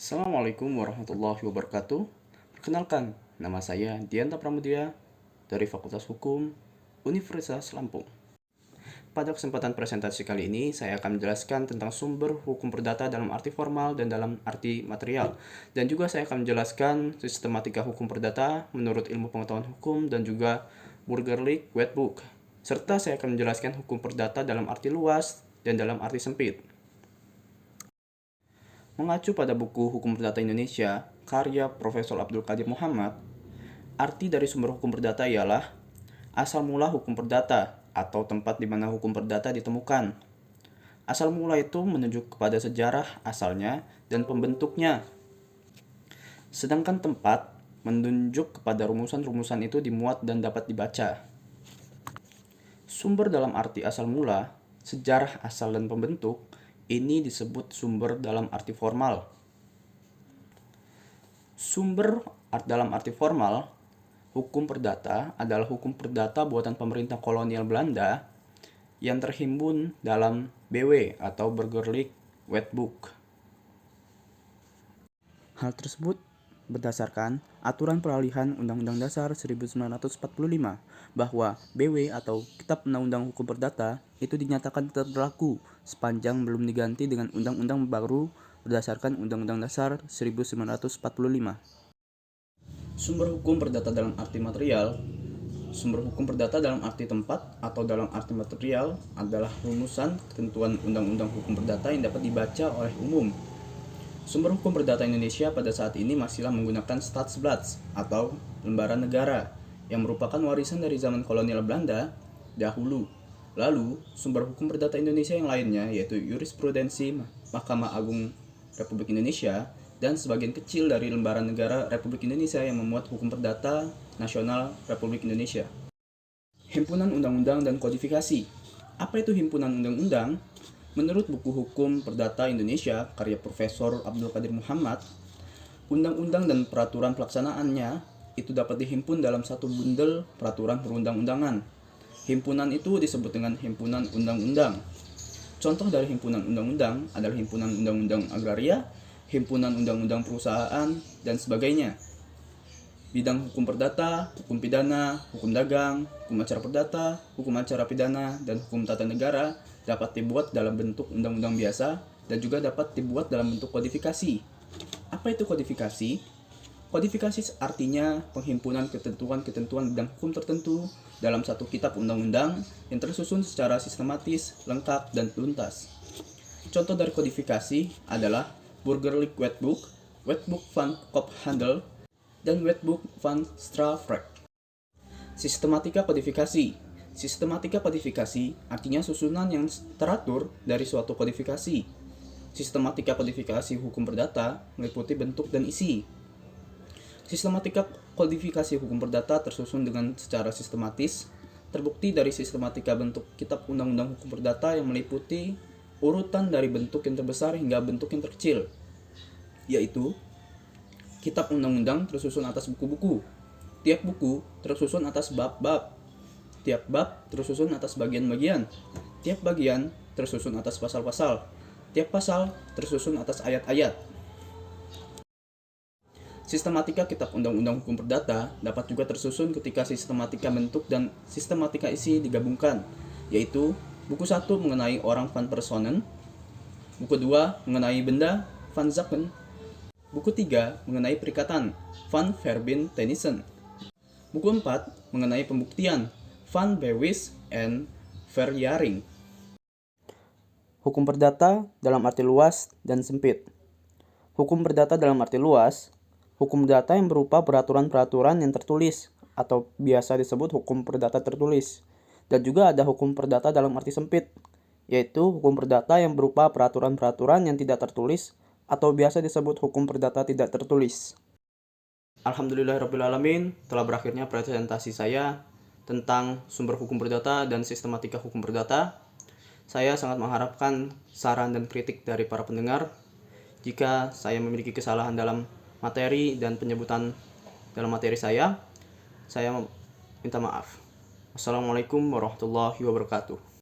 Assalamualaikum warahmatullahi wabarakatuh. Perkenalkan, nama saya Dianta Pramudia dari Fakultas Hukum Universitas Lampung. Pada kesempatan presentasi kali ini, saya akan menjelaskan tentang sumber hukum perdata dalam arti formal dan dalam arti material. Dan juga saya akan menjelaskan sistematika hukum perdata menurut ilmu pengetahuan hukum dan juga Burgerlich Wetbook. Serta saya akan menjelaskan hukum perdata dalam arti luas dan dalam arti sempit. Mengacu pada buku Hukum Perdata Indonesia, karya Profesor Abdul Qadir Muhammad, arti dari sumber hukum perdata ialah asal mula hukum perdata atau tempat di mana hukum perdata ditemukan. Asal mula itu menunjuk kepada sejarah asalnya dan pembentuknya. Sedangkan tempat menunjuk kepada rumusan-rumusan itu dimuat dan dapat dibaca. Sumber dalam arti asal mula, sejarah asal dan pembentuk, ini disebut sumber dalam arti formal. Sumber dalam arti formal, hukum perdata adalah hukum perdata buatan pemerintah kolonial Belanda yang terhimpun dalam BW atau Burgerlich Wetbook. Hal tersebut berdasarkan Aturan Peralihan Undang-Undang Dasar 1945 bahwa BW atau Kitab Undang-Undang Hukum Perdata itu dinyatakan tetap berlaku sepanjang belum diganti dengan undang-undang baru berdasarkan Undang-Undang Dasar 1945. Sumber hukum perdata dalam arti material. Sumber hukum perdata dalam arti tempat atau dalam arti material adalah rumusan ketentuan Undang-Undang Hukum Perdata yang dapat dibaca oleh umum. Sumber hukum perdata Indonesia pada saat ini masihlah menggunakan Staatsblad atau lembaran negara yang merupakan warisan dari zaman kolonial Belanda dahulu. Lalu, sumber hukum perdata Indonesia yang lainnya yaitu jurisprudensi Mahkamah Agung Republik Indonesia dan sebagian kecil dari lembaran negara Republik Indonesia yang memuat hukum perdata nasional Republik Indonesia. Himpunan undang-undang dan kodifikasi. Apa itu himpunan undang-undang? Menurut buku Hukum Perdata Indonesia, karya Profesor Abdul Qadir Muhammad, undang-undang dan peraturan pelaksanaannya itu dapat dihimpun dalam satu bundel peraturan perundang-undangan. Himpunan itu disebut dengan himpunan undang-undang. Contoh dari himpunan undang-undang adalah himpunan undang-undang agraria, himpunan undang-undang perusahaan, dan sebagainya. Bidang hukum perdata, hukum pidana, hukum dagang, hukum acara perdata, hukum acara pidana, dan hukum tata negara dapat dibuat dalam bentuk undang-undang biasa dan juga dapat dibuat dalam bentuk kodifikasi. Apa itu kodifikasi? Kodifikasi artinya penghimpunan ketentuan-ketentuan bidang hukum tertentu dalam satu kitab undang-undang yang tersusun secara sistematis, lengkap, dan tuntas. Contoh dari kodifikasi adalah Burgerlich Wetbook, Wetboek van Kophandel, dan Wetboek van Strafrecht. Sistematika kodifikasi. Sistematika kodifikasi artinya susunan yang teratur dari suatu kodifikasi. Sistematika kodifikasi hukum perdata meliputi bentuk dan isi. Sistematika kodifikasi hukum perdata tersusun dengan secara sistematis, terbukti dari sistematika bentuk kitab undang-undang hukum perdata yang meliputi urutan dari bentuk yang terbesar hingga bentuk yang terkecil, yaitu kitab undang-undang tersusun atas buku-buku, tiap buku tersusun atas bab-bab, tiap bab tersusun atas bagian-bagian, tiap bagian tersusun atas pasal-pasal, tiap pasal tersusun atas ayat-ayat. Sistematika kitab undang-undang hukum perdata dapat juga tersusun ketika sistematika bentuk dan sistematika isi digabungkan, yaitu buku 1 mengenai orang van personen, buku 2 mengenai benda van zaken, buku 3 mengenai perikatan van verbin tennissen, buku 4 mengenai pembuktian van bewijs en verjaring. Hukum perdata dalam arti luas dan sempit. Hukum perdata dalam arti luas, hukum perdata yang berupa peraturan-peraturan yang tertulis atau biasa disebut hukum perdata tertulis. Dan juga ada hukum perdata dalam arti sempit, yaitu hukum perdata yang berupa peraturan-peraturan yang tidak tertulis atau biasa disebut hukum perdata tidak tertulis. Alhamdulillahirrabbilalamin, telah berakhirnya presentasi saya tentang sumber hukum perdata dan sistematika hukum perdata. Saya sangat mengharapkan saran dan kritik dari para pendengar. Jika saya memiliki kesalahan dalam materi dan penyebutan dalam materi saya minta maaf. Wassalamualaikum warahmatullahi wabarakatuh.